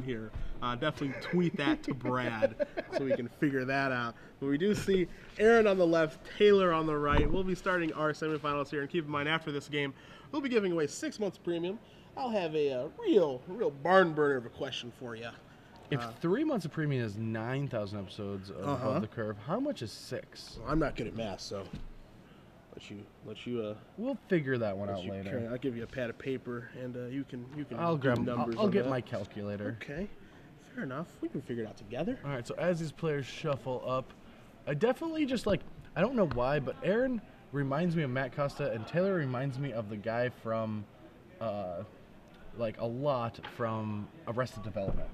here. Definitely tweet that to Brad so we can figure that out. But we do see Aaron on the left, Taylor on the right. We'll be starting our semifinals here, and keep in mind after this game, we'll be giving away 6 months premium. I'll have a real barn burner of a question for you. If 3 months of premium is 9,000 episodes above the curve, how much is 6? Well, I'm not good at math, so let you. We'll figure that one out later. I'll give you a pad of paper, and you can. I'll grab numbers. I'll get my calculator. Okay, fair enough. We can figure it out together. All right. So as these players shuffle up, I definitely just I don't know why, but Aaron reminds me of Matt Costa, and Taylor reminds me of the guy from, a lot from Arrested Development.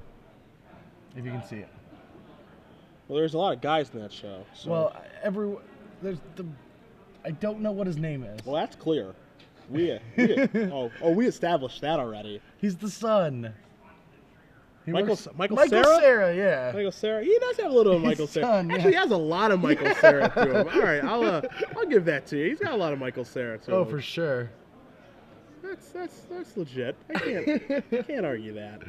If you can see it. Well, there's a lot of guys in that show. So. Well, I don't know what his name is. Well, that's clear. We established that already. He's the son. Michael Cera? Cera, yeah. Michael Cera. He does have a little of Michael Cera. Son, yeah. Actually, he has a lot of Michael Cera to him. All right, I'll give that to you. He's got a lot of Michael Cera to him. Oh, for sure. That's legit. I can't argue that.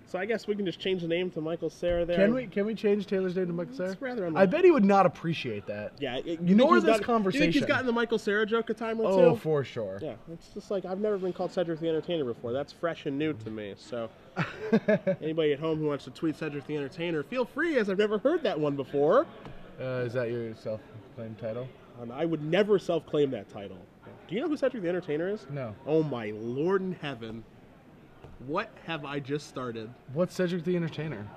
So I guess we can just change the name to Michael Cera there. Can we change Taylor's name to Michael Cera? It's rather I bet he would not appreciate that. Yeah, Nor this conversation. You think he's gotten the Michael Cera joke a time or two? Oh, for sure. Yeah, it's just like I've never been called Cedric the Entertainer before. That's fresh and new to me. So anybody at home who wants to tweet Cedric the Entertainer, feel free, as I've never heard that one before. Is that your self-claimed title? I would never self-claim that title. Do you know who Cedric the Entertainer is? No. Oh my Lord in heaven. What have I just started? What's Cedric the Entertainer?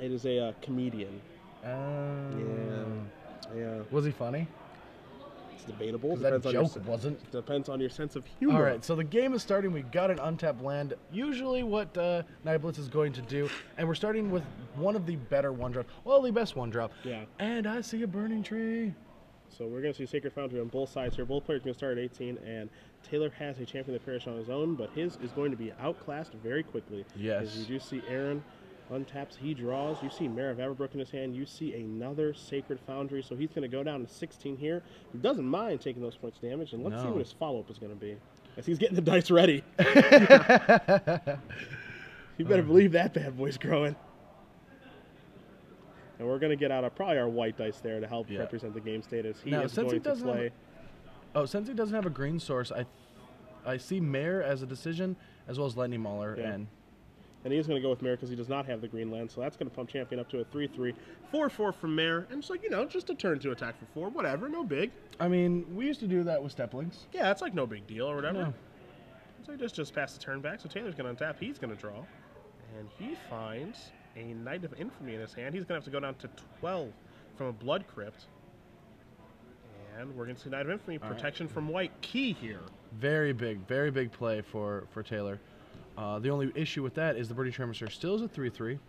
It is a comedian. Yeah. Was he funny? It's debatable. That joke wasn't. Depends on your sense of humor. All right, so the game is starting. We got an untapped land. Usually what Night Blitz is going to do. And we're starting with one of the better one-drop. Well, the best one-drop. Yeah. And I see a burning tree. So we're going to see Sacred Foundry on both sides here. Both players are going to start at 18, and Taylor has a champion of the parish on his own, but his is going to be outclassed very quickly. Yes. As you do see Aaron untaps, he draws. You see Mare of Averbrook in his hand. You see another Sacred Foundry, so he's going to go down to 16 here. He doesn't mind taking those points damage, and let's see what his follow-up is going to be. As he's getting the dice ready. You better believe that bad boy's growing. And we're going to get out probably our white dice there to help represent the game status. He is going to play. Since he doesn't have a green source, I see Mare as a decision, as well as Lightning Mauler. Yeah. And he's going to go with Mare because he does not have the green land, so that's going to pump Champion up to a 3-3. 4-4 from Mare, and it's just a turn to attack for 4. Whatever, no big. I mean, we used to do that with Steplings. Yeah, it's like no big deal or whatever. No. So he just pass the turn back, so Taylor's going to untap. He's going to draw. And he finds a Knight of Infamy in his hand. He's going to have to go down to 12 from a Blood Crypt. And we're going to see Knight of Infamy, protection from white, key here. Very big play for Taylor. The only issue with that is the Burning Tremor still is a 3-3.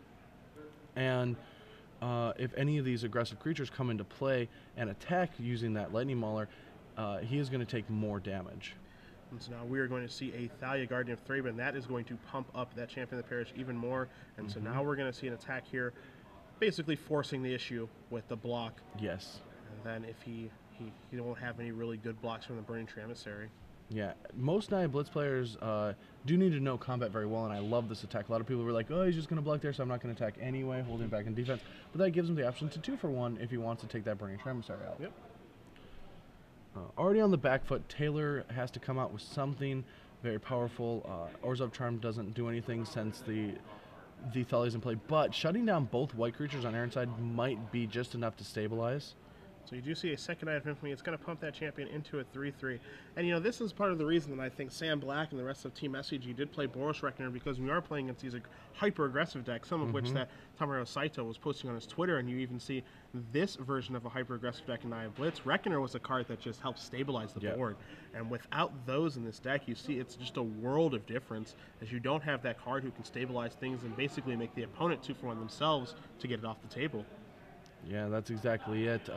And if any of these aggressive creatures come into play and attack using that Lightning Mauler, he is going to take more damage. And so now we are going to see a Thalia Guardian of Thraben, and that is going to pump up that Champion of the Parish even more. And so now we're going to see an attack here, basically forcing the issue with the block. Yes. And then if he won't have any really good blocks from the Burning Tree Emissary. Yeah, most Nia Blitz players do need to know combat very well, and I love this attack. A lot of people were like, oh, he's just going to block there, so I'm not going to attack anyway, holding back in defense. But that gives him the option to 2-for-1 if he wants to take that Burning Tree Emissary out. Yep. Already on the back foot, Taylor has to come out with something very powerful. Orzhov Charm doesn't do anything since the Thalia's in play, but shutting down both white creatures on Aaron's side might be just enough to stabilize. So you do see a second Knight of Infamy. It's going to pump that champion into a 3-3. And, this is part of the reason that I think Sam Black and the rest of Team SCG did play Boros Reckoner, because we are playing against these hyper-aggressive decks, some of which that Tamaro Saito was posting on his Twitter, and you even see this version of a hyper-aggressive deck in Nia Blitz. Reckoner was a card that just helps stabilize the board. And without those in this deck, you see it's just a world of difference, as you don't have that card who can stabilize things and basically make the opponent 2-for-1 themselves to get it off the table. Yeah, that's exactly it.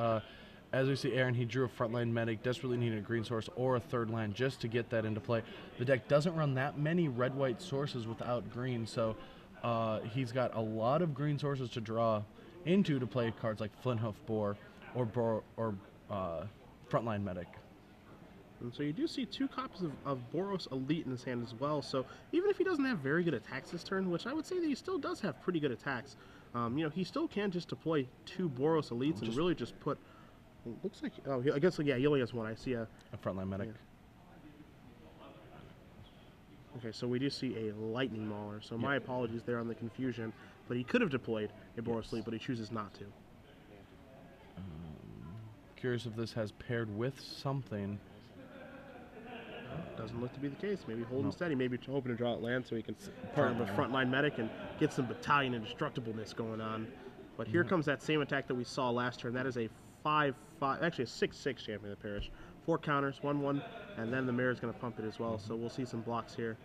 As we see Aaron, he drew a frontline medic, desperately needed a green source or a third land just to get that into play. The deck doesn't run that many red-white sources without green, so he's got a lot of green sources to draw into to play cards like Flinthoof Boar or frontline medic. And so you do see 2 copies of Boros Elite in his hand as well. So even if he doesn't have very good attacks this turn, which I would say that he still does have pretty good attacks, he still can just deploy 2 Boros Elites and really just put. It looks like I guess yeah, he only has 1. I see a frontline medic. Yeah. Okay, so we do see a Lightning Mauler. So my apologies there on the confusion, but he could have deployed a Boros Elite, but he chooses not to. Curious if this has paired with something. Doesn't look to be the case. Maybe hold him steady. Maybe hoping to draw it land so he can partner with frontline medic and get some battalion indestructibleness going on. But here comes that same attack that we saw last turn. That is a 5-5, actually a 6-6 champion of the parish. 4 counters, 1-1, and then the mayor's going to pump it as well. So we'll see some blocks here.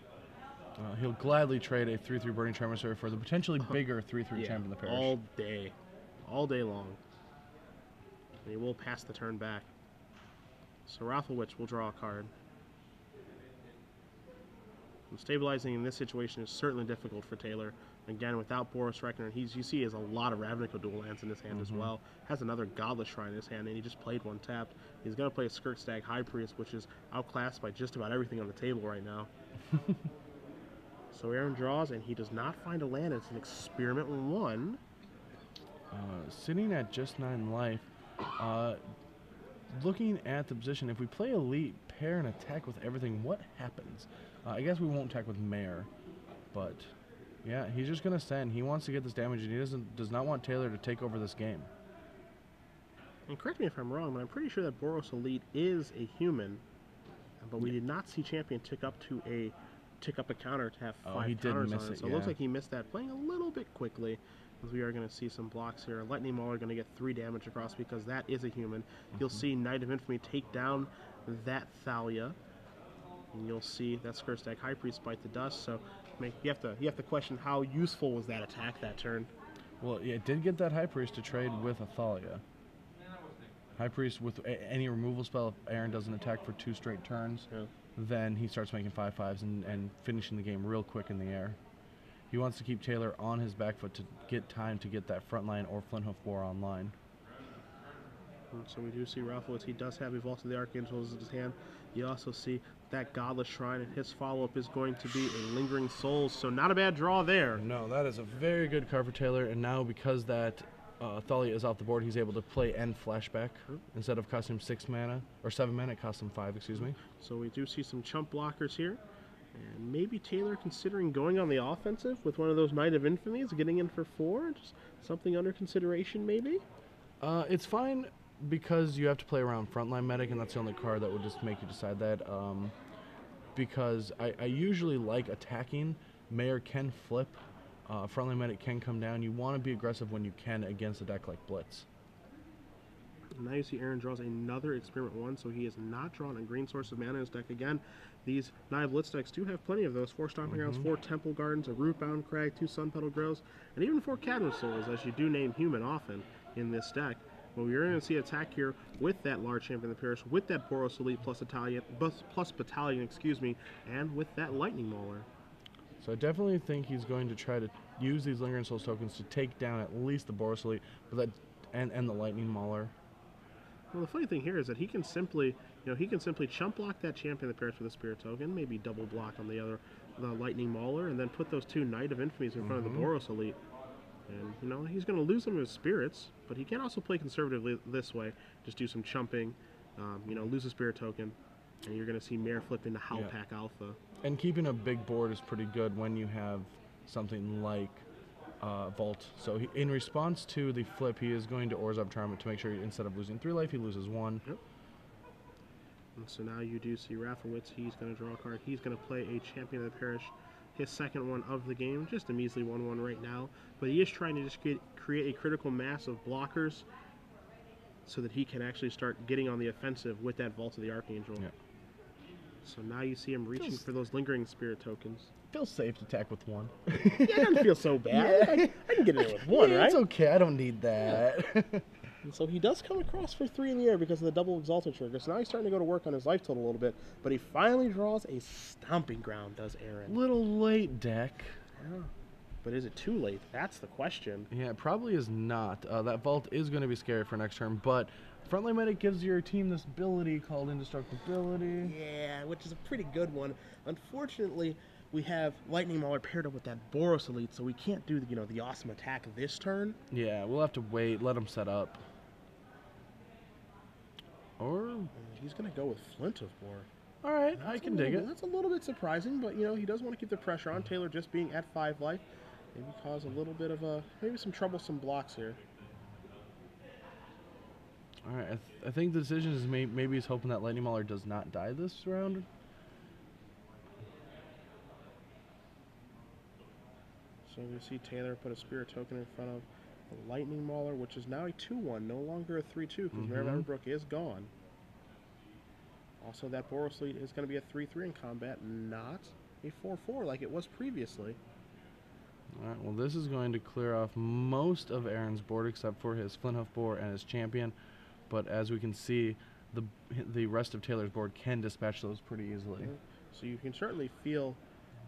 He'll gladly trade a 3-3 Burning Tremor for the potentially bigger 3-3 champion of the parish. All day long. And he will pass the turn back. So Raflowitz will draw a card. And stabilizing in this situation is certainly difficult for Taylor. Again, without Boros Reckoner, you see he has a lot of Ravnica dual lands in his hand as well. Has another Godless Shrine in his hand, and he just played 1 tapped. He's going to play a Skirt Stag High Priest, which is outclassed by just about everything on the table right now. So Aaron draws, and he does not find a land. It's an Experiment 1. Sitting at just 9 life. Looking at the position, if we play Elite, pair, and attack with everything, what happens? I guess we won't attack with Mayor, but yeah, he's just going to send. He wants to get this damage, and he does not want Taylor to take over this game. And correct me if I'm wrong, but I'm pretty sure that Boros Elite is a human, but we did not see Champion tick up a counter to have 5 counters on it. So it looks like he missed that, playing a little bit quickly. As we are going to see some blocks here. Lightning Mauler going to get 3 damage across because that is a human. You'll see Knight of Infamy take down that Thalia. And you'll see that Skirt Stag High Priest bite the dust. So you have to question how useful was that attack that turn. Well, yeah, it did get that High Priest to trade with a Thalia. High Priest with any removal spell, if Aaron doesn't attack for 2 straight turns, then he starts making 5/5s and finishing the game real quick in the air. He wants to keep Taylor on his back foot to get time to get that frontline or Flinthoof War online. So we do see Raflowitz. He does have a Vault of the Archangels in his hand. You also see that Godless Shrine, and his follow-up is going to be a Lingering Souls. So not a bad draw there. No, that is a very good card for Taylor. And now because that Thalia is off the board, he's able to play End Flashback. Instead of costing him 6 mana, or 7 mana, it costs him 5, excuse me. So we do see some chump blockers here. And maybe Taylor considering going on the offensive with one of those Knight of Infamies, getting in for 4, just something under consideration maybe? It's fine because you have to play around Frontline Medic, and that's the only card that would just make you decide that. Because I usually like attacking. Mayor can flip. Frontline Medic can come down. You want to be aggressive when you can against a deck like Blitz. Now you see Aaron draws another Experiment 1, so he has not drawn a green source of mana in his deck again. These Naya Blitz decks do have plenty of those. 4 Stomping Grounds, 4 Temple Gardens, a Rootbound Crag, 2 Sun Petal Groves, and even 4 Cadmus Souls, as you do name human often in this deck. But we're going to see attack here with that large champion of the parish, with that Boros Elite plus battalion, excuse me, and with that Lightning Mauler. So I definitely think he's going to try to use these Lingering Souls tokens to take down at least the Boros Elite, but and the Lightning Mauler. Well, the funny thing here is that he can simply chump block that champion of the parish with a Spirit token, maybe double block on the Lightning Mauler, and then put those 2 Knight of Infamies in front of the Boros Elite. And he's going to lose some of his spirits, but he can also play conservatively this way. Just do some chumping, lose a Spirit token, and you're going to see Mare flip into Howlpack Alpha. And keeping a big board is pretty good when you have something like Vault. So in response to the flip, he is going to Orzhov Charm to make sure instead of losing 3 life, he loses 1. Yep. And so now you do see Raflowitz. He's going to draw a card. He's going to play a Champion of the Parish, his second one of the game, just a measly 1/1 right now. But he is trying to just create a critical mass of blockers so that he can actually start getting on the offensive with that Vault of the Archangel. Yep. So now you see him reaching for those Lingering Spirit tokens. Feels safe to attack with 1. Yeah, it doesn't feel so bad. Yeah. I can get in with 1, right? It's okay. I don't need that. And so he does come across for 3 in the air because of the double Exalted trigger. So now he's starting to go to work on his life total a little bit. But he finally draws a Stomping Ground, does Aaron. Little late deck. Yeah. But is it too late? That's the question. Yeah, it probably is not. That vault is going to be scary for next turn, but Frontline Medic gives your team this ability called Indestructibility. Yeah, which is a pretty good one. Unfortunately, we have Lightning Mauler paired up with that Boros Elite, so we can't do the awesome attack this turn. Yeah, we'll have to wait, let him set up. Or he's going to go with Flint of War. All right, I can dig it. That's a little bit surprising, but he does want to keep the pressure on. Taylor just being at 5 life, maybe cause a little bit of maybe some troublesome blocks here. All right, I think the decision is maybe he's hoping that Lightning Mauler does not die this round. So we see Taylor put a Spirit Token in front of the Lightning Mauler, which is now a 2-1, no longer a 3-2, because Mare of Everbrook is gone. Also, that Boros Elite is going to be a 3-3 in combat, not a 4-4 like it was previously. All right, well, this is going to clear off most of Aaron's board except for his Flinthoof Boar and his champion. But as we can see, the rest of Taylor's board can dispatch those pretty easily. So you can certainly feel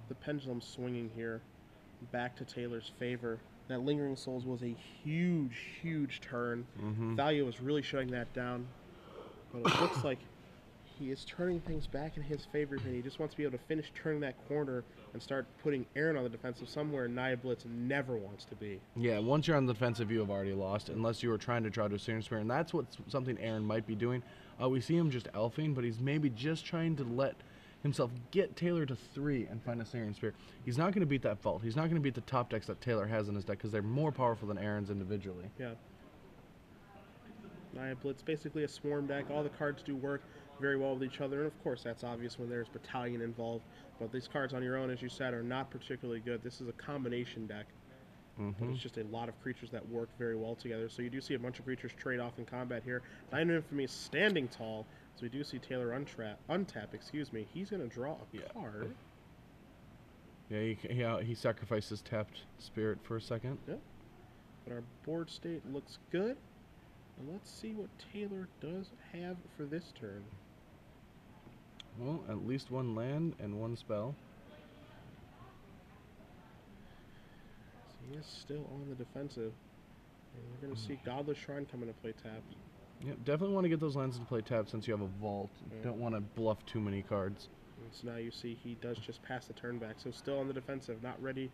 the pendulum swinging here back to Taylor's favor. That Lingering Souls was a huge, huge turn. Thalia was really shutting that down. But it looks like he is turning things back in his favor, and he just wants to be able to finish turning that corner and start putting Aaron on the defensive somewhere Nia Blitz never wants to be. Yeah, once you're on the defensive, you have already lost, unless you were trying to draw to a Searing Spear, and that's something Aaron might be doing. We see him just elfing, but he's maybe just trying to let himself get Taylor to 3 and find a Searing Spear. He's not going to beat that vault. He's not going to beat the top decks that Taylor has in his deck because they're more powerful than Aaron's individually. Yeah. Nia Blitz, basically a swarm deck. All the cards do work very well with each other, and of course that's obvious when there's Battalion involved, but these cards on your own, as you said, are not particularly good. This is a combination deck, but it's just a lot of creatures that work very well together, so you do see a bunch of creatures trade off in combat here. Nine of Infamy is standing tall, so we do see Taylor untap, he's going to draw a card. Yeah, he sacrifices tapped Spirit for a second. Yeah, but our board state looks good, and let's see what Taylor does have for this turn. Well, at least one land and one spell. So he is still on the defensive. And we're going to see Godless Shrine come into play tapped. Yeah, definitely want to get those lands into play tapped since you have a vault. Don't want to bluff too many cards. And so now you see he does just pass the turn back. So still on the defensive, not ready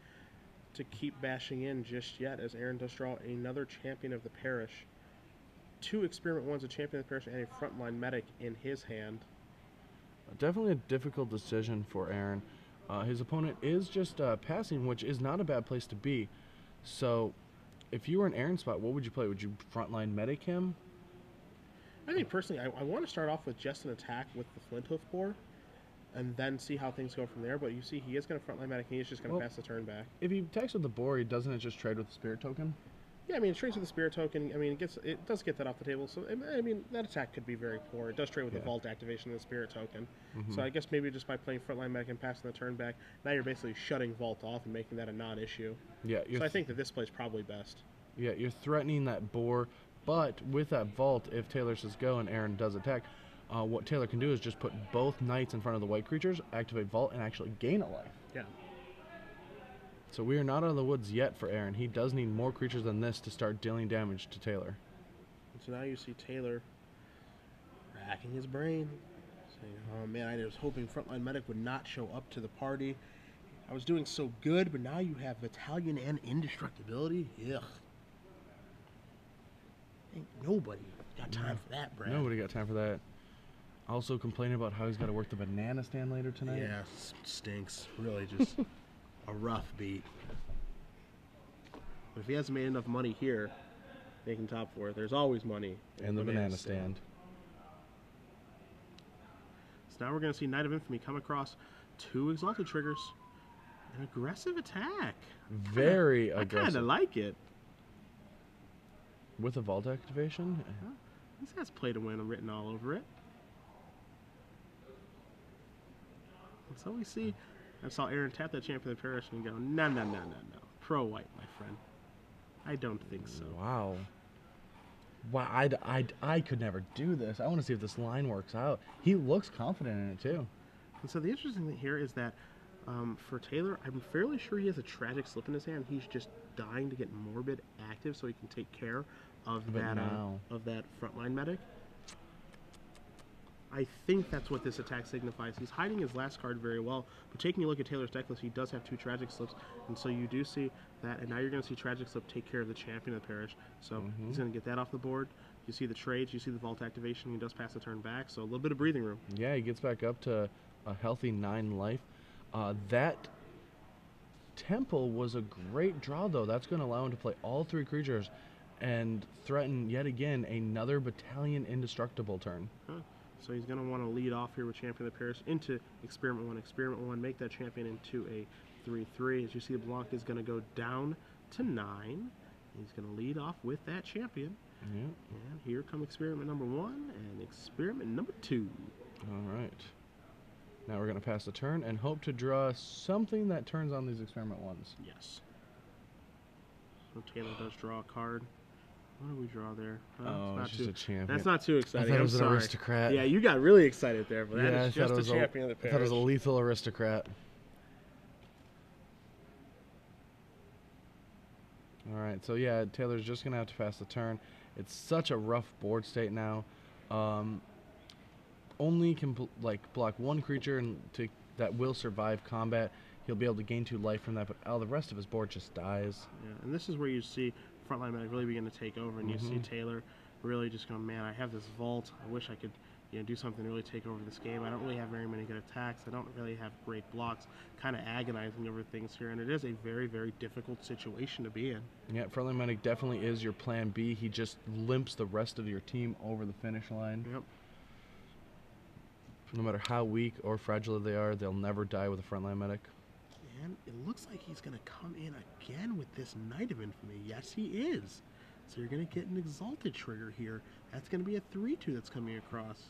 to keep bashing in just yet, as Aaron does draw another Champion of the Parish. 2 Experiment 1s, a Champion of the Parish and a Frontline Medic in his hand. Definitely a difficult decision for Aaron. His opponent is just passing, which is not a bad place to be. So, if you were in Aaron's spot, what would you play? Would you Frontline Medic him? I think personally, I want to start off with just an attack with the Flinthoof Boar, and then see how things go from there. But you see, he is going to Frontline Medic, and he's just going to pass the turn back. If he attacks with the Boar, doesn't it just trade with the Spirit Token? Yeah, I mean, it trades with the Spirit Token. I mean, it does get that off the table. So, I mean, that attack could be very poor. It does trade with the Vault activation of the Spirit Token. So I guess maybe just by playing Frontline Medic and passing the turn back, now you're basically shutting Vault off and making that a non-issue. Yeah. So I think that this play is probably best. Yeah, you're threatening that Boar, but with that Vault, if Taylor says go and Aaron does attack, what Taylor can do is just put both Knights in front of the white creatures, activate Vault, and actually gain a life. Yeah. So we are not out of the woods yet for Aaron. He does need more creatures than this to start dealing damage to Taylor. And so now you see Taylor racking his brain, saying, oh man, I was hoping Frontline Medic would not show up to the party. I was doing so good, but now you have Battalion and Indestructibility? Ugh. Ain't nobody got time for that, Brad. Nobody got time for that. Also complaining about how he's got to work the banana stand later tonight. Yeah, stinks. Really just a rough beat. But if he hasn't made enough money here, making top 4, there's always money in the banana stand. So now we're going to see Knight of Infamy come across 2 Exalted triggers. An aggressive attack. Very aggressive. I kind of like it. With a Vault activation? This has Play to Win written all over it. And so we see, I saw Aaron tap that Champion of the Parish and go, no. Pro white, my friend. I don't think so. Wow. Wow, I could never do this. I want to see if this line works out. He looks confident in it, too. And so the interesting thing here is that For Taylor, I'm fairly sure he has a tragic slip in his hand. He's just dying to get morbid active so he can take care of that frontline medic. I think that's what this attack signifies. He's hiding his last card very well, but taking a look at Taylor's deck list, he does have 2 tragic slips, and so you do see that, and now you're going to see tragic slip take care of the champion of the parish. So he's going to get that off the board. You see the trades, you see the vault activation. He does pass the turn back, so a little bit of breathing room. Yeah, he gets back up to a healthy 9 life. That temple was a great draw, though. That's going to allow him to play all 3 creatures and threaten yet again another battalion indestructible turn. So he's going to want to lead off here with Champion of the Parish into Experiment 1. Experiment 1, make that champion into a 3/3. As you see, LeBlanc is going to go down to 9. He's going to lead off with that champion. Yeah. And here come Experiment number 1 and Experiment number 2. All right. Now we're going to pass the turn and hope to draw something that turns on these Experiment 1s. Yes. So Taylor does draw a card. What do we draw there? Oh, it's just a champion. That's not too exciting. I thought it was an aristocrat. Yeah, you got really excited there, but that is just a champion of the parish. I thought it was a lethal aristocrat. All right, so yeah, Taylor's just going to have to pass the turn. It's such a rough board state now. Only can block 1 creature and that will survive combat. He'll be able to gain 2 life from that, but the rest of his board just dies. Yeah, and this is where you see frontline medic really begin to take over, and you see Taylor really just going, man, I have this vault. I wish I could, do something to really take over this game. I don't really have very many good attacks. I don't really have great blocks. Kind of agonizing over things here, and it is a very, very difficult situation to be in. Yeah, frontline medic definitely is your plan B. He just limps the rest of your team over the finish line. Yep. No matter how weak or fragile they are, they'll never die with a frontline medic. And it looks like he's going to come in again with this Knight of Infamy. Yes, he is. So you're going to get an Exalted trigger here. That's going to be a 3/2 that's coming across.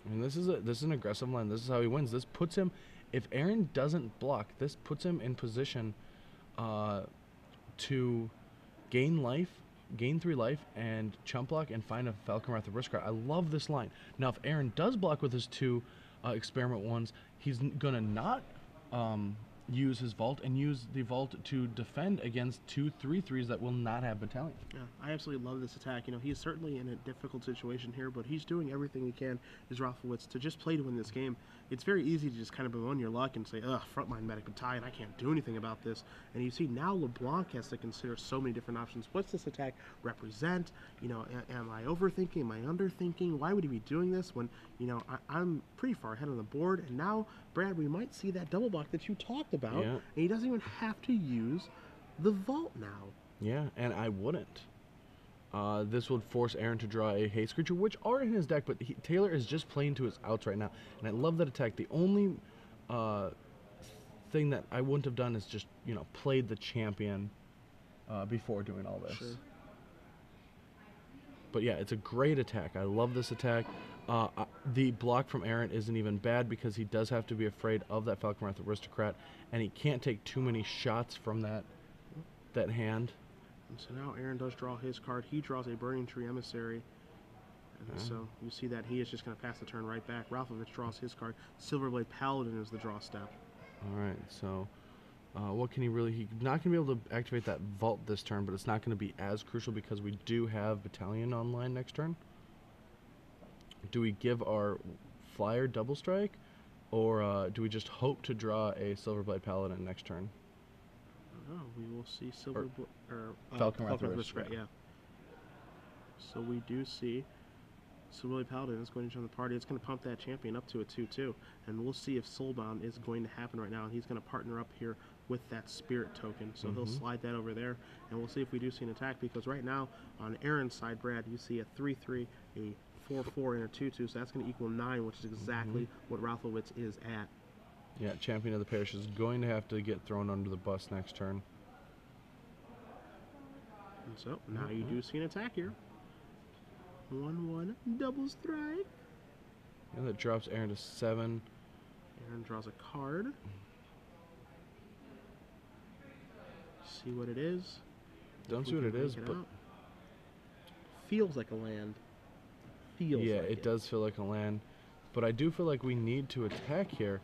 I mean, this is an aggressive line. This is how he wins. This puts him, if Aaron doesn't block, this puts him in position to gain 3 life, and chump block and find a Falcon Wrath of Aristocrat. I love this line. Now, if Aaron does block with his 2 Experiment 1s, he's going to not use his vault and use the vault to defend against 2 3/3s that will not have battalion. Yeah, I absolutely love this attack. He's certainly in a difficult situation here, but he's doing everything he can, is Raflowitz, to just play to win this game. It's very easy to just kind of bemoan your luck and say, ugh, frontline medic battalion, I can't do anything about this. And you see now LeBlanc has to consider so many different options. What's this attack represent? Am I overthinking? Am I underthinking? Why would he be doing this when, I'm pretty far ahead on the board? And now, Brad, we might see that double block that you talked about. Yeah. And he doesn't even have to use the vault now. Yeah, and I wouldn't. This would force Aaron to draw a haste creature, which are in his deck, but Taylor is just playing to his outs right now. And I love that attack. The only thing that I wouldn't have done is just, played the champion before doing all this. Sure. But yeah, it's a great attack. I love this attack. The block from Aaron isn't even bad because he does have to be afraid of that Falcon Wrath Aristocrat, and he can't take too many shots from that hand. And so now Aaron does draw his card. He draws a Burning Tree Emissary. And so you see that he is just going to pass the turn right back. Raflowitz draws his card. Silverblade Paladin is the draw step. All right, so what can he really... He's not going to be able to activate that vault this turn, but it's not going to be as crucial because we do have Battalion online next turn. Do we give our flyer double strike, or do we just hope to draw a Silverblade Paladin next turn? Oh, we will see Falcon Wrath Aristocrat. Yeah. So we do see Silverblade Paladin is going to join the party. It's going to pump that champion up to a 2/2, and we'll see if Soulbound is going to happen right now. And he's going to partner up here with that Spirit token, so he'll slide that over there, and we'll see if we do see an attack. Because right now on Aaron's side, Brad, you see a 3/3, a 4/4, and a 2/2, so that's going to equal 9, which is exactly what Raflowitz is at. Yeah, Champion of the Parish is going to have to get thrown under the bus next turn. And so now you do see an attack here. 1/1 double strike. And that drops Aaron to 7. Aaron draws a card. See what it is. Don't see what it is, but feels like a land. Feels yeah, like it does feel like a land. But I do feel like we need to attack here.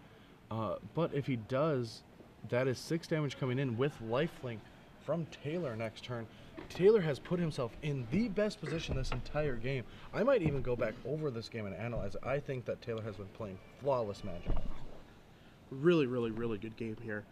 But if he does, That is 6 damage coming in with lifelink from Taylor next turn. Taylor has put himself in the best position this entire game. I might even go back over this game and analyze it. I think that Taylor has been playing flawless Magic. Really, really, really good game here.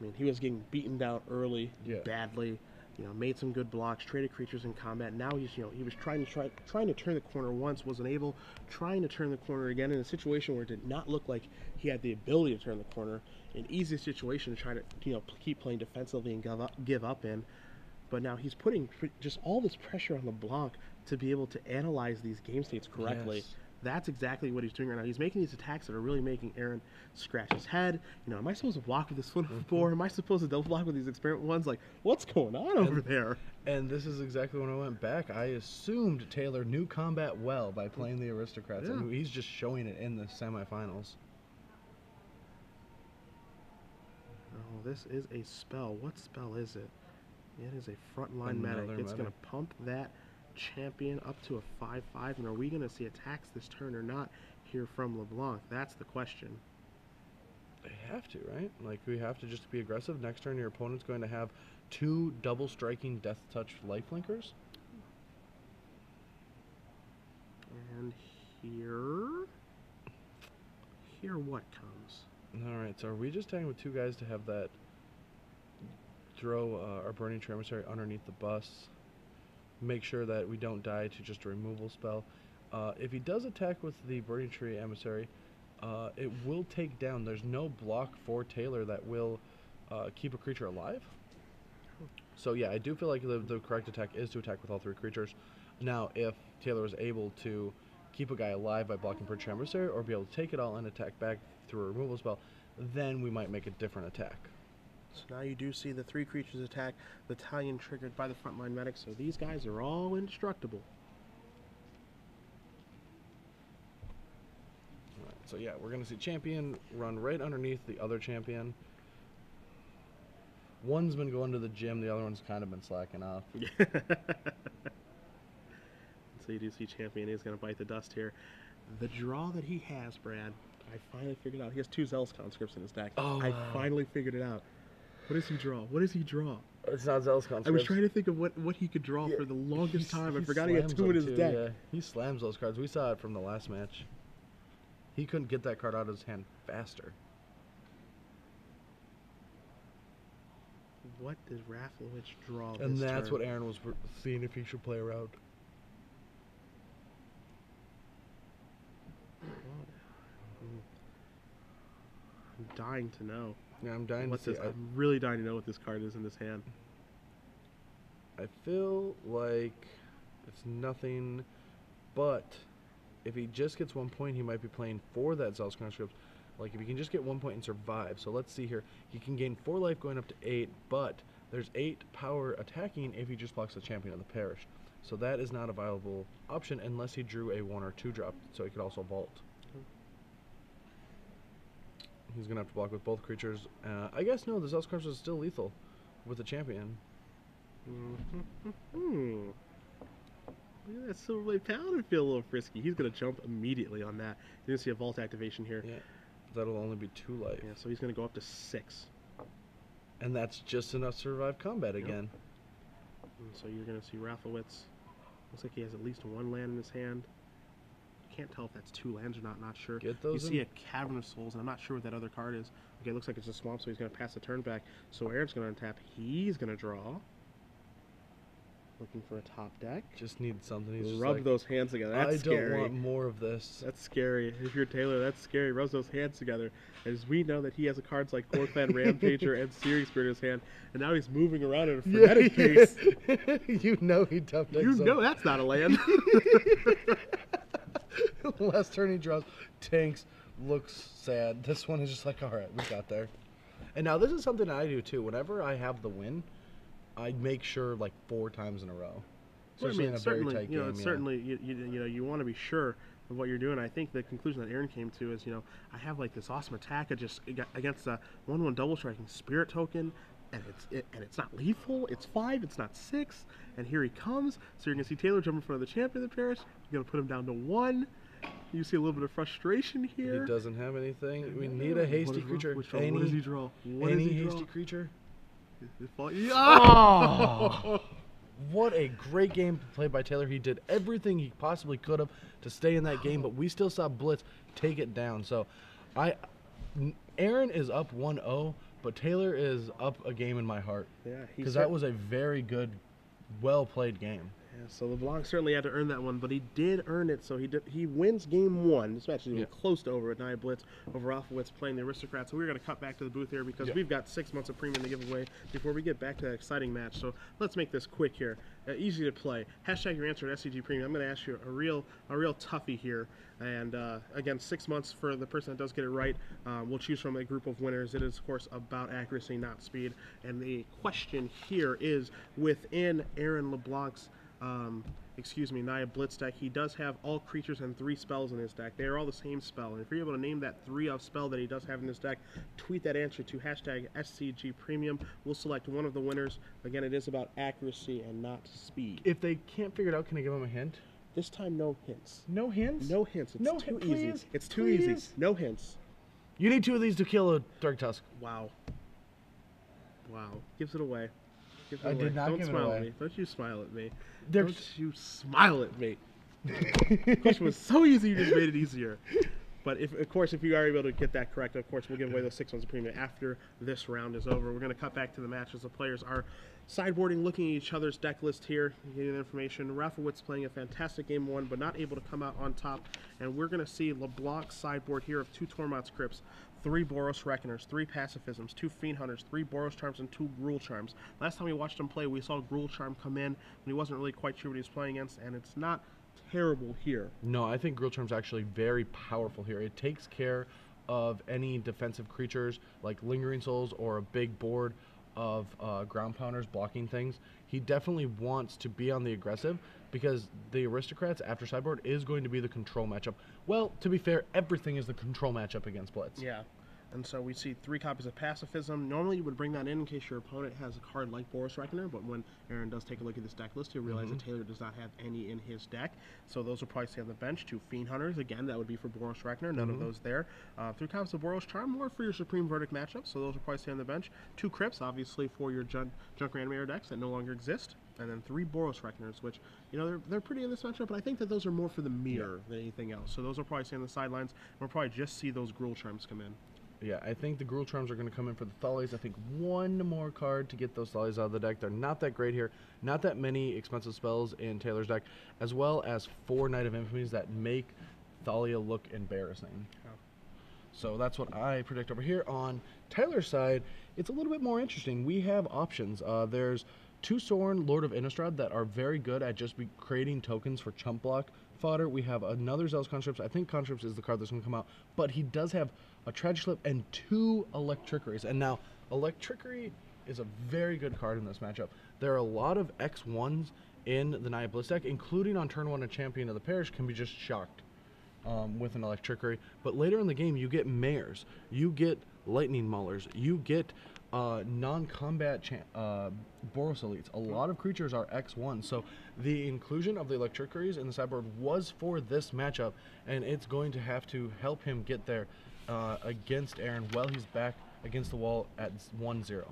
I mean, he was getting beaten down early, badly. You know, made some good blocks, traded creatures in combat. Now he's, you know, he was trying to turn the corner once, wasn't able, trying to turn the corner again in a situation where it did not look like he had the ability to turn the corner. An easy situation to try to, you know, keep playing defensively and give up in. But now he's putting just all this pressure on LeBlanc to be able to analyze these game states correctly. Yes. That's exactly what he's doing right now. He's making these attacks that are really making Aaron scratch his head. You know, am I supposed to block with this foot of four? Am I supposed to double block with these experiment ones? Like, what's going on over there? And this is exactly when I went back. I assumed Taylor knew combat well by playing the Aristocrats. Yeah. And he's just showing it in the semifinals. Oh, this is a spell. What spell is it? It is a frontline medic. It's going to pump that champion up to a 5/5. And are we going to see attacks this turn or not here from LeBlanc? That's the question. They have to, right? Like, we have to just be aggressive. Next turn, your opponent's going to have 2 double striking Death Touch lifelinkers. And here what comes? All right, so are we just tagging with 2 guys to have that throw our Burning Tree Emissary underneath the bus? Make sure that we don't die to just a removal spell. If he does attack with the Burning Tree Emissary, it will take down. There's no block for Taylor that will keep a creature alive. So yeah, I do feel like the correct attack is to attack with all 3 creatures. Now, if Taylor is able to keep a guy alive by blocking Burning Tree Emissary, or be able to take it all and attack back through a removal spell, then we might make a different attack. So now you do see the 3 creatures attack, battalion triggered by the frontline medic, so these guys are all indestructible. Right, so yeah, we're going to see champion run right underneath the other champion. One's been going to the gym, the other one's kind of been slacking off. So you do see champion is going to bite the dust here. The draw that he has, Brad, I finally figured out. He has 2 Zealous conscripts in his deck. Oh, I finally figured it out. What does he draw? What does he draw? It's not Zealous conscripts. I was trying to think of what he could draw for the longest time. I forgot he had 2 in his deck. Yeah. He slams those cards. We saw it from the last match. He couldn't get that card out of his hand faster. What did Raflowitz draw this And that's turn? what Aaron was seeing if he should play around. I'm dying to know. Yeah, I'm dying to see. I'm really dying to know what this card is in this hand. I feel like it's nothing, but if he just gets 1 point, he might be playing for that Zealous conscript. Like, if he can just get 1 point and survive. So let's see here. He can gain 4 life going up to 8, but there's 8 power attacking if he just blocks the champion of the parish. So that is not a viable option unless he drew a 1 or 2 drop, so he could also vault. He's going to have to block with both creatures. I guess no, the Zealous conscript is still lethal with the champion. Look at that Silverblade Paladin feel a little frisky. He's going to jump immediately on that. You're going to see a vault activation here. Yeah, that'll only be 2 life. Yeah, so he's going to go up to 6. And that's just enough to survive combat again. And so you're going to see Raflowitz. Looks like he has at least 1 land in his hand. Can't tell if that's 2 lands or not sure. Get those you see a Cavern of Souls, and I'm not sure what that other card is. Okay, it looks like it's a swamp, so he's going to pass the turn back. So Aaron's going to untap. He's going to draw. Looking for a top deck. Just need something. He's Rub like, those hands together. That's scary. I don't want more of this. That's scary. If you're Taylor, that's scary. Rubs those hands together. As we know that he has cards like Core Clan Rampager and Searing Spirit in his hand, and now he's moving around at a frenetic pace. You know he top decks. You know that's not a land. Last turn he draws, tanks, looks sad. This one is just like, all right, we got there. And now this is something I do too. Whenever I have the win, I make sure like 4 times in a row. Especially in a very tight game. Certainly, you want to be sure of what you're doing. I think the conclusion that Aaron came to is, I have like this awesome attack against a 1/1 double striking spirit token, and it's not lethal. It's 5. It's not 6. And here he comes. So you're gonna see Taylor jump in front of the champion of the parish. You're gonna put him down to 1. You see a little bit of frustration here. He doesn't have anything. We need a hasty creature. What does he draw? Any hasty creature? Oh! What a great game played by Taylor. He did everything he possibly could have to stay in that game, but we still saw Blitz take it down. So, Aaron is up 1-0, but Taylor is up a game in my heart. Yeah, because that was a very good, well-played game. Yeah, so LeBlanc certainly had to earn that one, but he did earn it. So he wins game 1. This match is even close to over at Nia Blitz over Raflowitz playing the Aristocrats. So we're going to cut back to the booth here because we've got 6 months of premium to give away before we get back to that exciting match. So let's make this quick here. Easy to play. Hashtag your answer at SCG Premium. I'm going to ask you a real toughie here. And again, 6 months for the person that does get it right. We'll choose from a group of winners. It is, of course, about accuracy, not speed. And the question here is within Aaron LeBlanc's Nia Blitz deck, he does have all creatures and 3 spells in his deck. They are all the same spell. And if you're able to name that 3 of spell that he does have in his deck, tweet that answer to hashtag SCG Premium. We'll select one of the winners. Again, it is about accuracy and not speed. If they can't figure it out, can I give them a hint? This time, no hints. No hints? No hints. It's too easy. It's too please. easy. No hints. You need 2 of these to kill a Dark Tusk. Wow. Wow. Gives it away. I did not give it away. At me. Don't you smile at me. Don't you smile at me. The question was so easy, you just made it easier. But if you are able to get that correct, of course, we'll give away those 6 months of premium after this round is over. We're going to cut back to the match as the players are sideboarding, looking at each other's deck list here, getting the information. Raflowitz playing a fantastic game 1, but not able to come out on top. And we're going to see LeBlanc's sideboard here of 2 Tormod's Crypts, 3 Boros Reckoners, 3 Pacifisms, 2 Fiend Hunters, 3 Boros Charms, and 2 Gruul Charms. Last time we watched him play, we saw Gruul Charm come in, and he wasn't really quite sure what he was playing against, and it's not terrible here. No, I think Gruul Charm's actually very powerful here. It takes care of any defensive creatures like Lingering Souls or a big board of ground pounders blocking things. He definitely wants to be on the aggressive because the Aristocrats after sideboard is going to be the control matchup. Well, to be fair, everything is the control matchup against Blitz. Yeah. And so we see 3 copies of Pacifism. Normally you would bring that in case your opponent has a card like Boros Reckoner, but when Aaron does take a look at this deck list, he'll realize that Taylor does not have any in his deck. So those will probably stay on the bench. 2 Fiend Hunters, again, that would be for Boros Reckoner. None of those there. 3 copies of Boros Charm, more for your Supreme Verdict matchup, so those will probably stay on the bench. 2 Crypts, obviously, for your Junk Reanimator decks that no longer exist. And then 3 Boros Reckoners, which, you know, they're pretty in this matchup, but I think that those are more for the mirror than anything else. So those will probably stay on the sidelines, and we'll probably just see those Gruul Charms come in. Yeah, I think the Gruul Charms are going to come in for the Thalies. I think 1 more card to get those Thalies out of the deck. They're not that great here. Not that many expensive spells in Taylor's deck, as well as 4 Knight of Infamy that make Thalia look embarrassing. Oh. So that's what I predict over here. On Taylor's side, it's a little bit more interesting. We have options. There's 2 Sorin Lord of Innistrad that are very good at just creating tokens for chump block fodder. We have another Zealous Conscripts. I think Conscripts is the card that's going to come out, but he does have a Tragic Slip and 2 Electrickeries. And now, Electrickery is a very good card in this matchup. There are a lot of X1s in the Nia Blitz deck, including on turn 1 a Champion of the Parish can be just shocked with an Electrickery. But later in the game, you get Mares, you get Lightning Maulers, you get non-combat Boros Elites. A lot of creatures are X1, so the inclusion of the Electrickeries in the sideboard was for this matchup, and it's going to have to help him get there against Aaron while he's back against the wall at 1-0.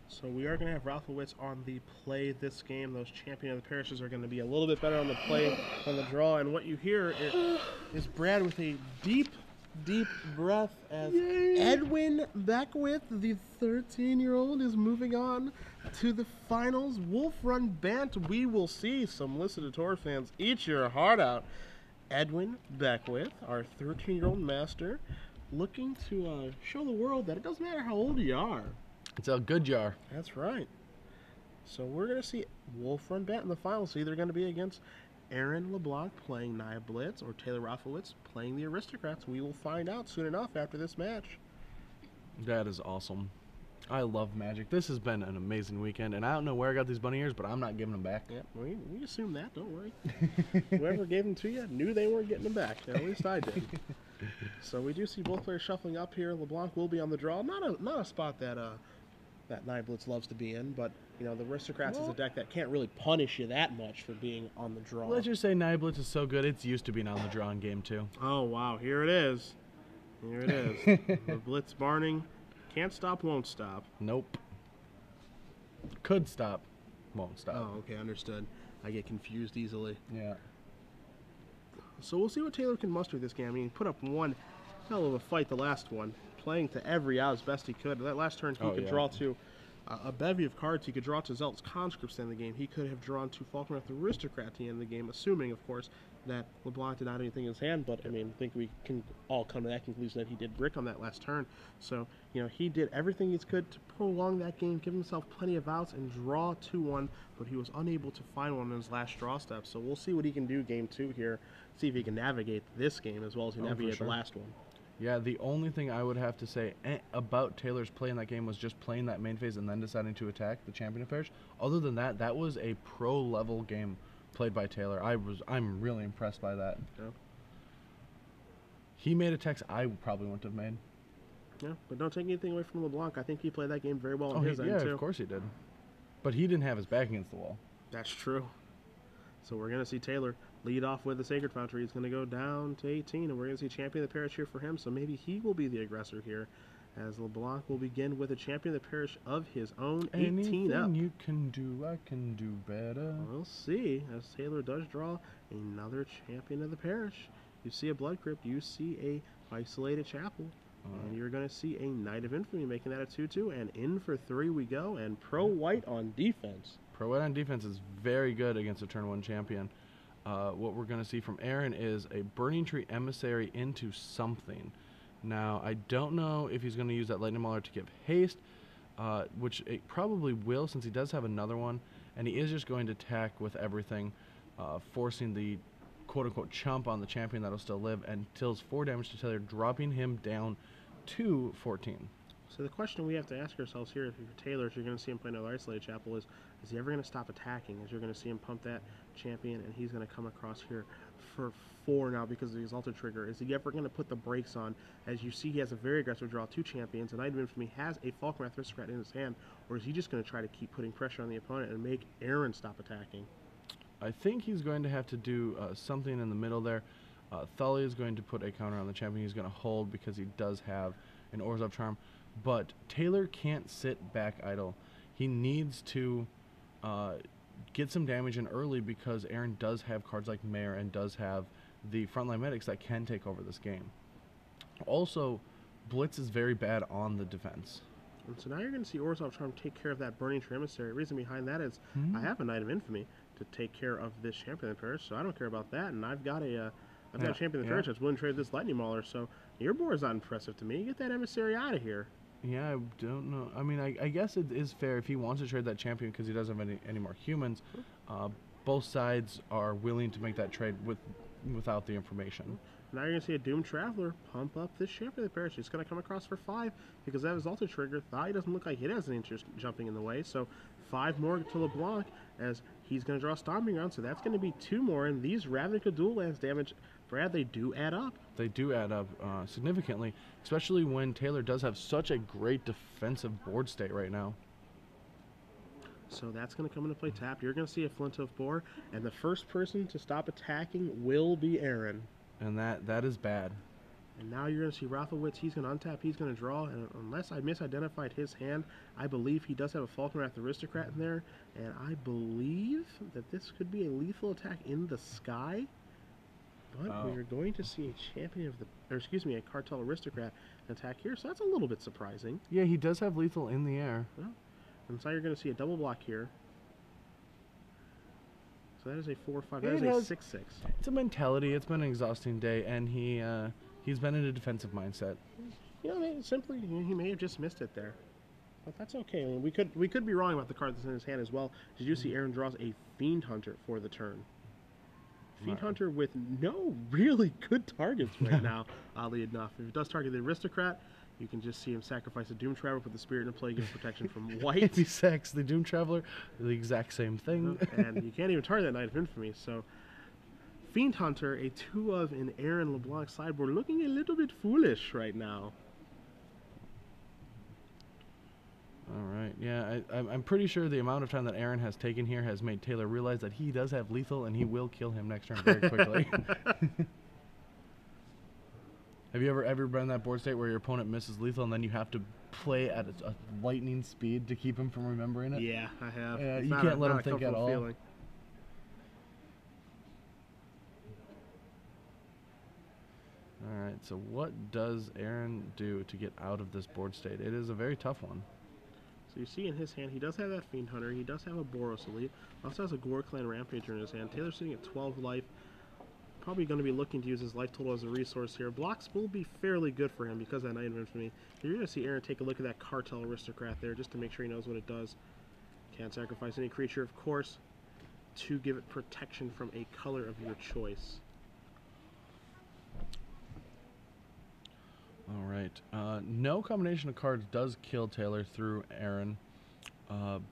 So we are going to have Raflowitz on the play this game. Those Champion of the Parishes are going to be a little bit better on the play on the draw, and what you hear is Brad with a deep breath as Edwin Beckwith, the 13-year-old, is moving on to the finals. Wolf Run Bant, we will see some Licitator fans eat your heart out. Edwin Beckwith, our 13-year-old master, looking to show the world that it doesn't matter how old you are. It's a good jar. That's right. So we're going to see Wolf Run Bant in the finals. It's either going to be against Aaron LeBlanc playing Nia Blitz or Taylor Raflowitz playing the Aristocrats. We will find out soon enough after this match. That is awesome. I love Magic. This has been an amazing weekend, and I don't know where I got these bunny ears, but I'm not giving them back. Yeah, we assume that. Don't worry. Whoever gave them to you knew they weren't getting them back. At least I did. So we do see both players shuffling up here. LeBlanc will be on the draw. Not a spot that Nia Blitz loves to be in, but You know, the Aristocrats is a deck that can't really punish you that much for being on the draw. Let's just say Niblitz is so good, it's used to being on the draw in game 2. Oh, wow. Here it is. Here it is. The Blitz Barning. Can't stop, won't stop. Nope. Could stop, won't stop. Oh, okay, understood. I get confused easily. Yeah. So we'll see what Taylor can muster this game. I mean, he put up one hell of a fight the last one, playing to every out as best he could. That last turn, he could draw to a bevy of cards. He could draw to Zealot's Conscripts to end the game. He could have drawn to Falconrath Aristocrat to end the game, assuming, of course, that LeBlanc did not have anything in his hand. But, I mean, I think we can all come to that conclusion that he did brick on that last turn. So, you know, he did everything he could to prolong that game, give himself plenty of outs, and draw 2-1, but he was unable to find one in his last draw step. So we'll see what he can do game 2 here, see if he can navigate this game as well as he navigated the last one. Yeah, the only thing I would have to say about Taylor's play in that game was just playing that main phase and then deciding to attack the champion of Parish. Other than that, that was a pro-level game played by Taylor. I'm really impressed by that. Yeah. He made attacks I probably wouldn't have made. Yeah, but don't take anything away from LeBlanc. I think he played that game very well on his end, too. Yeah, of course he did. But he didn't have his back against the wall. That's true. So we're going to see Taylor lead off with the Sacred Foundry. He's going to go down to 18, and we're going to see Champion of the Parish here for him. So maybe he will be the aggressor here, as LeBlanc will begin with a Champion of the Parish of his own, 18 Anything up. you can do, I can do better. We'll see, as Taylor does draw another Champion of the Parish. You see a Blood Crypt, you see a Isolated Chapel, and you're going to see a Knight of Infamy making that a 2-2, and in for 3 we go, and pro-white on defense. Pro-white on defense is very good against a turn 1 champion. What we're going to see from Aaron is a Burning Tree Emissary into something. Now, I don't know if he's going to use that Lightning Mauler to give haste, which it probably will since he does have another one, and he is just going to attack with everything, forcing the quote-unquote chump on the champion that'll still live, and deals 4 damage to Taylor, dropping him down to 14. So the question we have to ask ourselves here, if you're Taylor, if you're going to see him play another Isolated Chapel, is he ever going to stop attacking? As you're going to see him pump that champion, and he's going to come across here for 4 now because of the Exalted Trigger. Is he ever going to put the brakes on? As you see, he has a very aggressive draw, 2 champions, and Knight of Infamy has a Falconrath Aristocrat in his hand, or is he just going to try to keep putting pressure on the opponent and make Aaron stop attacking? I think he's going to have to do something in the middle there. Thali is going to put a counter on the champion. He's going to hold because he does have an Orzhov Charm. But Taylor can't sit back idle. He needs to get some damage in early because Aaron does have cards like Mare and does have the frontline medics that can take over this game. Also, Blitz is very bad on the defense. And so now you're going to see Orzhov Charm take care of that Burning Tree Emissary. The reason behind that is I have a Knight of Infamy to take care of this Champion of the Parish, so I don't care about that. And I've got a Champion of the Parish that's willing to trade this Lightning Mauler, so your board is not impressive to me. Get that Emissary out of here. Yeah, I don't know. I mean, I guess it is fair if he wants to trade that champion because he doesn't have any more humans. Both sides are willing to make that trade without the information. Now you're going to see a Doom Traveler pump up this Champion of the Parish. He's going to come across for 5 because that Exalted Trigger. Thigh doesn't look like it has any interest jumping in the way, so 5 more to LeBlanc as he's going to draw Stomping Ground, so that's going to be 2 more, and these Ravnica Dual Lands damage, Brad, they do add up. They do add up significantly, especially when Taylor does have such a great defensive board state right now. So that's going to come into play tapped. You're going to see a Flint of Boar, and the first person to stop attacking will be Aaron. And that is bad. And now you're going to see Raflowitz. He's going to untap. He's going to draw. And unless I misidentified his hand, I believe he does have a Falconrath Aristocrat in there. And I believe that this could be a lethal attack in the sky. But we're going to see a champion of the, or excuse me, a Cartel Aristocrat attack here. So that's a little bit surprising. Yeah, he does have lethal in the air. Well, and so you're going to see a double block here. So that is a 4-5. That is a 6-6. It's a mentality. It's been an exhausting day, and he's been in a defensive mindset. You know, I mean, simply he may have just missed it there, but that's okay. I mean, we could be wrong about the card that's in his hand as well. Did you see Aaron draws a Fiend Hunter for the turn? Fiend Hunter with no really good targets right now, oddly enough. If it does target the Aristocrat, you can just see him sacrifice a Doom Traveler, put the Spirit in play, gives protection from white. If he sacks the Doom Traveler, the exact same thing. And you can't even target that Knight of Infamy. So, Fiend Hunter, a 2 of an Aaron LeBlanc sideboard, looking a little bit foolish right now. All right. Yeah, I'm pretty sure the amount of time that Aaron has taken here has made Taylor realize that he does have lethal and he will kill him next turn very quickly. Have you ever been in that board state where your opponent misses lethal and then you have to play at a lightning speed to keep him from remembering it? Yeah, I have. You can't let him think at all. Feeling. All right, so what does Aaron do to get out of this board state? It is a very tough one. So you see in his hand, he does have that Fiend Hunter. He does have a Boros Elite. Also has a Gore Clan Rampager in his hand. Taylor's sitting at 12 life. Probably going to be looking to use his life total as a resource here. Blocks will be fairly good for him because of that Knight of Infamy. You're going to see Aaron take a look at that Cartel Aristocrat there just to make sure he knows what it does. Can't sacrifice any creature, of course, to give it protection from a color of your choice. All right. No combination of cards does kill Taylor through Aaron,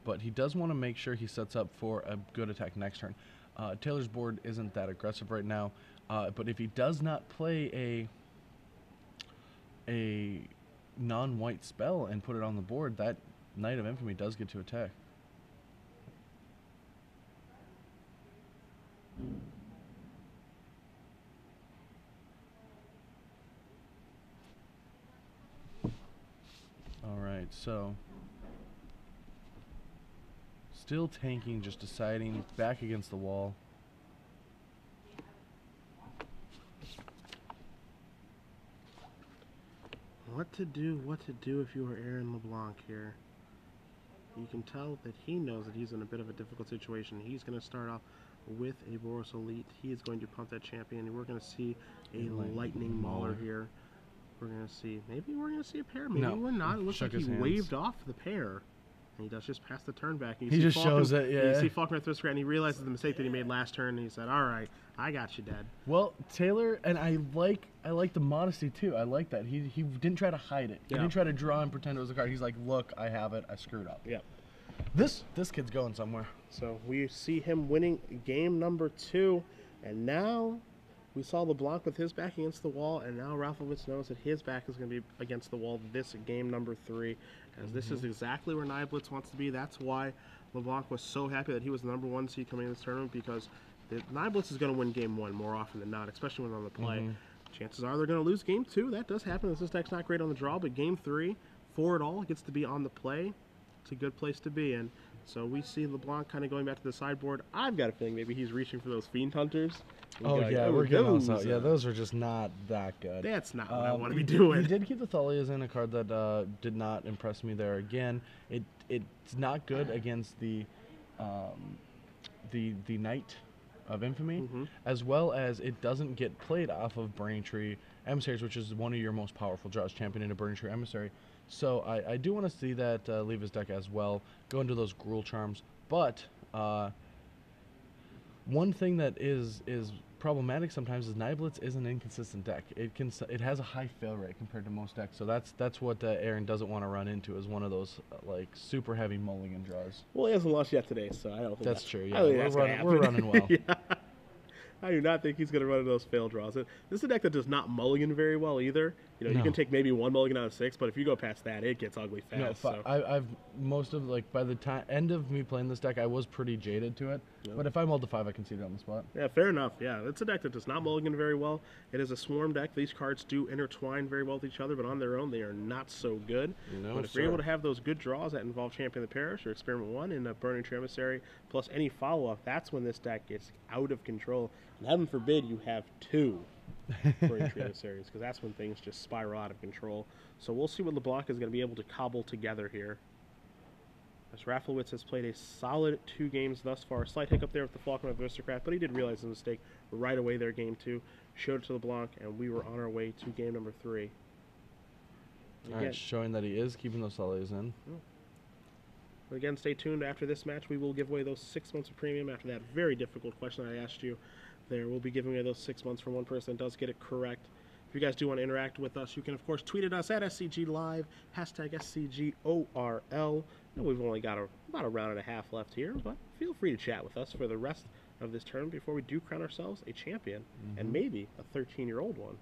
but he does want to make sure he sets up for a good attack next turn. Taylor's board isn't that aggressive right now, but if he does not play a non-white spell and put it on the board, that Knight of Infamy does get to attack. All right, so still tanking, just deciding, back against the wall. What to do if you were Aaron LeBlanc here. You can tell that he knows that he's in a bit of a difficult situation. He's going to start off with a Boros Elite. He is going to pump that champion, and we're going to see a Lightning Mauler here. We're going to see, maybe we're going to see a pair, maybe we're not. It looks like he waved off the pair. And he does just pass the turn back. And he just shows it, yeah. You see Falkner at this and he realizes the mistake that he made last turn, and he said, all right, I got you, Dad. Well, Taylor, and I like the modesty, too. I like that. He didn't try to hide it. He didn't try to draw and pretend it was a card. He's like, look, I have it. I screwed up. Yeah. This kid's going somewhere. So we see him winning game number 2, and now we saw LeBlanc with his back against the wall, and now Raflowitz knows that his back is going to be against the wall this game number 3, as this is exactly where Nyblitz wants to be. That's why LeBlanc was so happy that he was the number 1 seed coming in this tournament, because Nyblitz is going to win game 1 more often than not, especially when on the play. Chances are they're going to lose game 2. That does happen. This deck's not great on the draw, but game 3, for it all, gets to be on the play. It's a good place to be in. So we see LeBlanc kind of going back to the sideboard. I've got a feeling maybe he's reaching for those Fiend Hunters. Oh, yeah, we're getting those out. Yeah, those are just not that good. That's not what I want to be doing. He did keep the Thalias in, a card that did not impress me there. Again, it's not good against the Knight of Infamy, as well as it doesn't get played off of Braintree Emissaries, which is one of your most powerful draws, champion into Braintree Emissary. So I do want to see that leave his deck as well, go into those Gruul Charms. But one thing that is problematic sometimes is Nyblitz is an inconsistent deck. It has a high fail rate compared to most decks. So that's what Aaron doesn't want to run into, is one of those like super heavy mulligan draws. Well, he hasn't lost yet today, so I don't think that's true. Yeah, we're running well. Yeah. I do not think he's going to run into those fail draws. This is a deck that does not mulligan very well either. You know, you can take maybe 1 mulligan out of 6, but if you go past that, it gets ugly fast. No, I've most of by the end of me playing this deck, I was pretty jaded to it. Yep. But if I mulled to 5, I can see it on the spot. Yeah, fair enough. Yeah, it's a deck that does not mulligan very well. It is a swarm deck. These cards do intertwine very well with each other, but on their own, they are not so good. No, but if you're able to have those good draws that involve Champion of the Parish or Experiment 1 in a Burning Tree Emissary, plus any follow-up, that's when this deck gets out of control. And heaven forbid you have 2 Burning Tree Emissaries, because that's when things just spiral out of control. So we'll see what LeBlanc is going to be able to cobble together here. As Raflowitz has played a solid 2 games thus far. Slight hiccup there with the Falcon of Aristocrat, but he did realize his mistake right away there, game 2. Showed it to LeBlanc, and we were on our way to game number 3. All right, showing that he is keeping those Thalias in. But again, stay tuned. After this match, we will give away those 6 months of premium after that very difficult question I asked you there. We'll be giving away those 6 months from one person that does get it correct. If you guys do want to interact with us, you can, of course, tweet at us at SCG Live, hashtag SCGORL. And we've only got about a round and a half left here, but feel free to chat with us for the rest of this tournament before we do crown ourselves a champion, and maybe a 13-year-old one.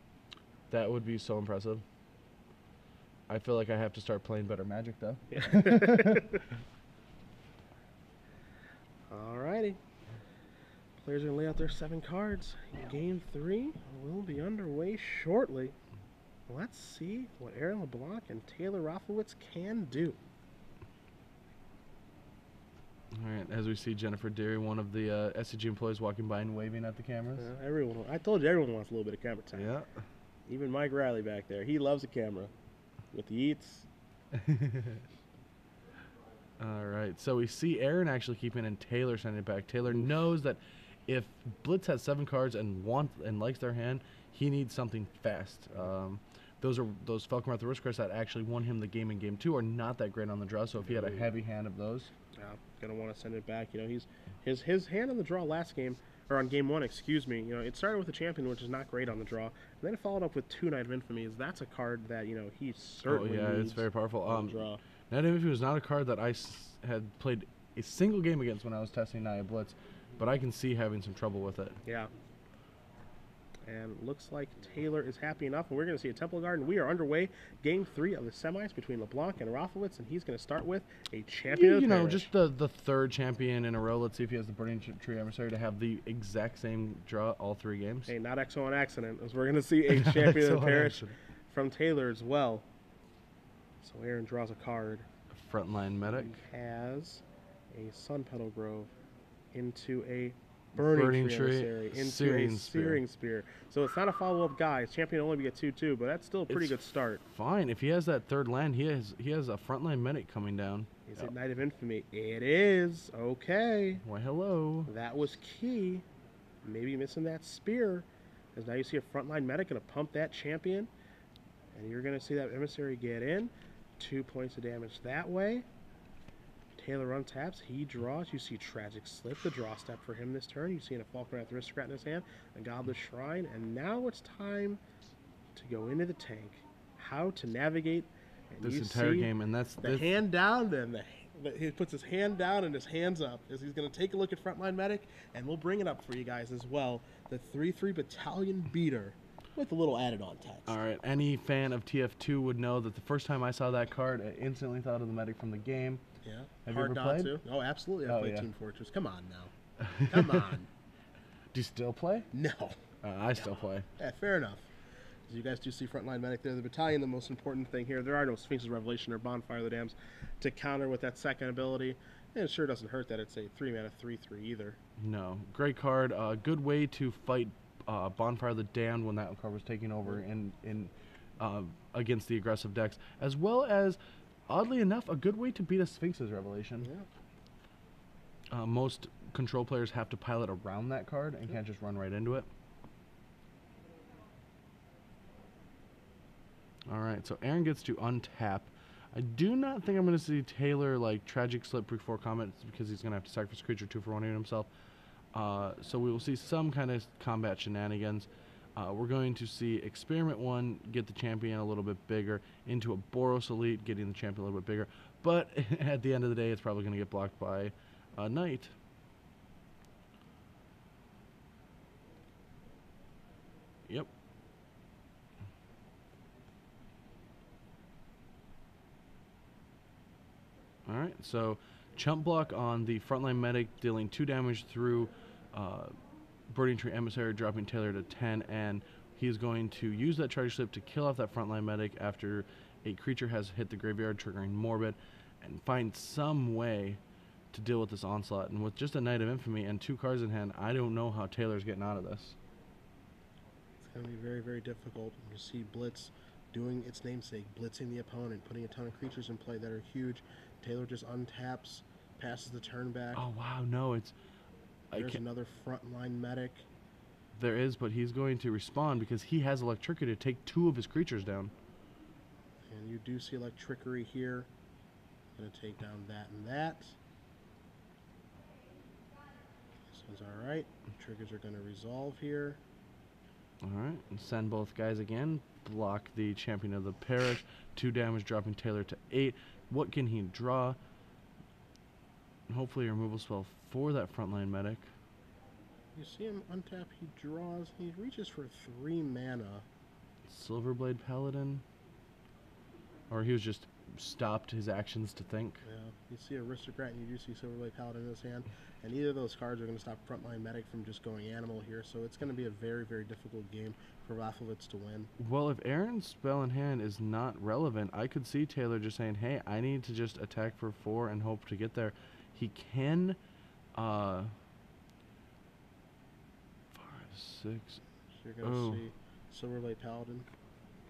That would be so impressive. I feel like I have to start playing better Magic, though. Alrighty. Players are going to lay out their 7 cards. Game 3 will be underway shortly. Let's see what Aaron LeBlanc and Taylor Raflowitz can do. All right, as we see Jennifer Deary, one of the SCG employees, walking by and waving at the cameras. I told you everyone wants a little bit of camera time. Yeah. Even Mike Riley back there. He loves a camera with the eats. All right, so we see Aaron actually keeping and Taylor sending it back. Taylor knows that if Blitz has 7 cards and likes their hand, he needs something fast. Those Falcon Wrath Aristocrats that actually won him the game in Game 2 are not that great on the draw. So if he had a heavy hand of those, yeah, gonna want to send it back. You know, his hand on the draw last game, or on Game 1, excuse me. You know, it started with a champion, which is not great on the draw, and then it followed up with 2 Knight of Infamy. That's a card that he certainly needs. It's very powerful. Draw. Knight of Infamy was not a card that I had played a single game against when I was testing Nia Blitz, but I can see having some trouble with it. Yeah. And looks like Taylor is happy enough, and we're going to see a Temple Garden. We are underway. Game 3 of the semis between LeBlanc and Raflowitz, and he's going to start with a champion. You know, just the 3rd champion in a row. Let's see if he has the Burning Tree Emissary to have the exact same draw all 3 games. Hey, not XO on accident, as we're going to see a champion of the parish from Taylor as well. So Aaron draws a card. Frontline Medic. He has a Sun Petal Grove into a Burning Tree Emissary, into a Searing Spear. So it's not a follow-up guy. His champion will only be a 2/2, but that's still a pretty good start. Fine. If he has that 3rd land, he has a Frontline Medic coming down. Is it Knight of Infamy? It is. Okay. Why, hello. That was key. Maybe missing that spear. Because now you see a Frontline Medic going to pump that champion. And you're going to see that Emissary get in. 2 points of damage that way. Taylor untaps, he draws. You see Tragic Slip, the draw step for him this turn. You see a Falcon Wrath Aristocrat in his hand, a Godless Shrine, and now it's time to go into the tank. How to navigate this entire game, and that's the hand down. Then he puts his hand down and his hands up as he's going to take a look at Frontline Medic, and we'll bring it up for you guys as well. The 3/3 Battalion Beater with a little added-on text. All right, any fan of TF2 would know that the first time I saw that card, I instantly thought of the Medic from the game. Yeah. Have you ever played? To. Oh, absolutely. I played Team Fortress. Come on now. Come on. Do you still play? No. I still play. Yeah, fair enough. As you guys do see Frontline Medic there, the Battalion, the most important thing here. There are no Sphinx's Revelation or Bonfire of the Dams to counter with that second ability. And it sure doesn't hurt that it's a 3-mana 3/3 either. No. Great card. Good way to fight Bonfire of the Damned when that card was taking over in against the aggressive decks, as well as, oddly enough, a good way to beat a Sphinx's Revelation. Yeah. Most control players have to pilot around that card and can't just run right into it. All right, so Aaron gets to untap. I do not think I'm going to see Taylor like Tragic Slip before combat because he's going to have to sacrifice a creature 2 for 1 himself. So we will see some kind of combat shenanigans. We're going to see Experiment 1 get the champion a little bit bigger into a Boros Elite, getting the champion a little bit bigger. But at the end of the day, it's probably going to get blocked by a Knight. Yep. Alright, so Chump Block on the Frontline Medic, dealing 2 damage through Burning Tree Emissary, dropping Taylor to 10, and he's going to use that Charge Slip to kill off that Frontline Medic after a creature has hit the graveyard, triggering Morbid, and find some way to deal with this onslaught. And with just a Knight of Infamy and 2 cards in hand, I don't know how Taylor's getting out of this. It's going to be very, very difficult. You see Blitz doing its namesake, blitzing the opponent, putting a ton of creatures in play that are huge. Taylor just untaps, passes the turn back. Oh, wow, no, it's... There's another Frontline Medic. There is, but he's going to respond because he has Electricity to take 2 of his creatures down. And you do see Electricity here. Going to take down that and that. This one's alright. Triggers are going to resolve here. Alright, and send both guys again. Block the Champion of the Parish. 2 damage, dropping Taylor to 8. What can he draw? Hopefully a removal spell for that Frontline Medic. You see him untap, he draws, he reaches for 3 mana. Silverblade Paladin. or he was just stopped his actions to think. Yeah, you see Aristocrat and you do see Silverblade Paladin in his hand, and either of those cards are going to stop Frontline Medic from just going animal here, so it's going to be a very, very difficult game for Raflowitz to win. Well, if Aaron's spell in hand is not relevant, I could see Taylor just saying, hey, I need to just attack for 4 and hope to get there. He can, 5, 6. So you're going to see Silverblade Paladin.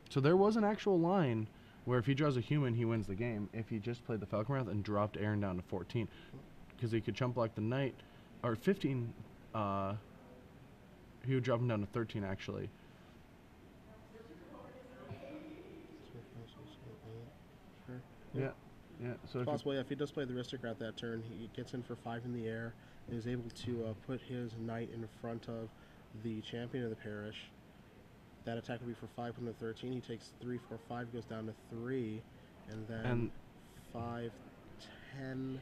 So there was an actual line where if he draws a human, he wins the game. If he just played the Falcon Wrath and dropped Aaron down to 14, because he could chump block the Knight, or 15, he would drop him down to 13 actually. Yeah. So it's possible, if he does play the Aristocrat that turn, he gets in for 5 in the air and is able to put his Knight in front of the champion of the parish. That attack would be for 5 from the 13. He takes 3, 4, 5, goes down to 3, and then 5, 10.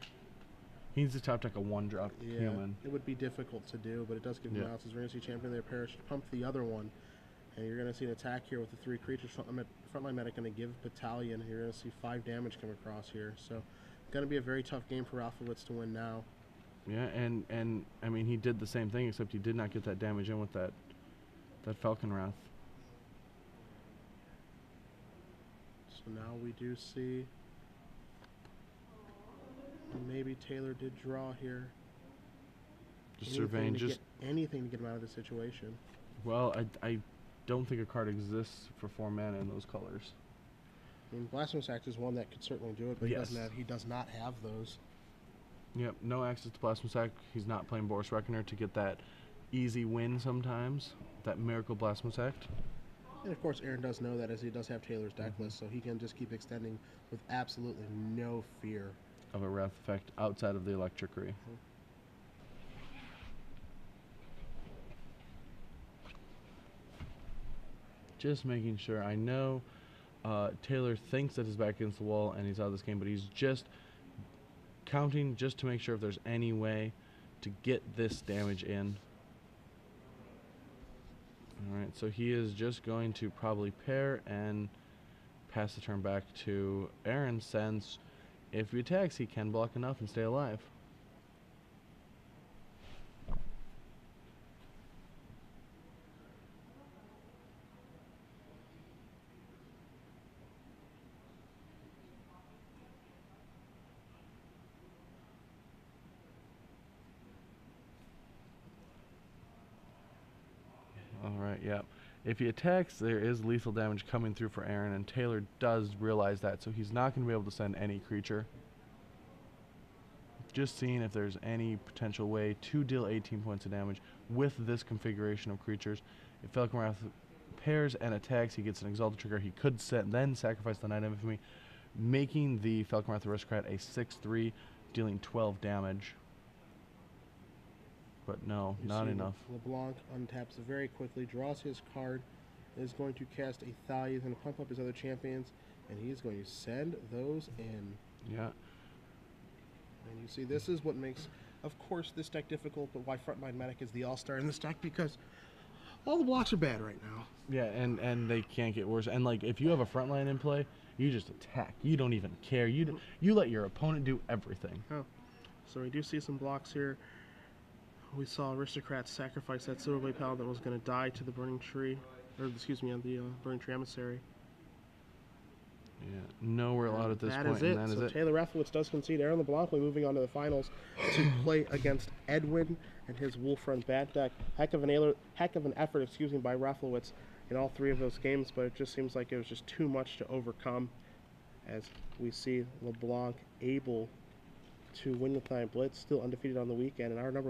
He needs to top deck a 1-drop human. It would be difficult to do, but it does give him outs. We're going to see champion of the parish pump the other one, and you're going to see an attack here with the 3 creatures. Frontline Medic going to give Battalion. You're going to see 5 damage come across here. So, going to be a very tough game for Raflowitz to win now. Yeah, and I mean, he did the same thing, except he did not get that damage in with that Falcon Wrath. So now we do see maybe Taylor did draw here. Just surveying, anything to get him out of this situation. Well, I don't think a card exists for 4 mana in those colors. I mean, Blasphemous Act is one that could certainly do it, but he does not have those. Yep, no access to Blasphemous Act. He's not playing Boros Reckoner to get that easy win sometimes, that Miracle Blasphemous Act. And of course, Aaron does know that, as he does have Taylor's deck list, so he can just keep extending with absolutely no fear of a Wrath effect outside of the Electrickery. Just making sure. I know Taylor thinks that his back against the wall and he's out of this game, but he's just counting just to make sure if there's any way to get this damage in. Alright, so he is just going to probably pair and pass the turn back to Aaron, since if he attacks, he can block enough and stay alive. Alright, yeah. If he attacks, there is lethal damage coming through for Aaron, and Taylor does realize that, so he's not going to be able to send any creature. Just seeing if there's any potential way to deal 18 points of damage with this configuration of creatures. If Falcon Wrath pairs and attacks, he gets an Exalted trigger. He could then sacrifice the Knight of Infamy, making the Falcon Wrath Aristocrat a 6/3, dealing 12 damage. But no, not enough. LeBlanc untaps very quickly, draws his card, is going to cast a Thalia, he's going to pump up his other champions, and he's going to send those in. Yeah. And you see, this is what makes, of course, this deck difficult, but why Frontline Medic is the all-star in this deck, because all the blocks are bad right now. Yeah, and they can't get worse. And, like, if you have a Frontline in play, you just attack. You don't even care. You let your opponent do everything. Oh. So we do see some blocks here. We saw Aristocrat sacrifice that Silverblade Paladin that was going to die to the Burning Tree, or excuse me, on the Burning Tree Emissary. Yeah, nowhere allowed at this point. That is it. Taylor Raflowitz does concede. Aaron LeBlanc will be moving on to the finals to play against Edwin and his Wolf Run Bat deck. Heck of an effort, by Raflowitz in all 3 of those games, but it just seems like it was just too much to overcome, as we see LeBlanc able to win the Time Blitz, still undefeated on the weekend, and our number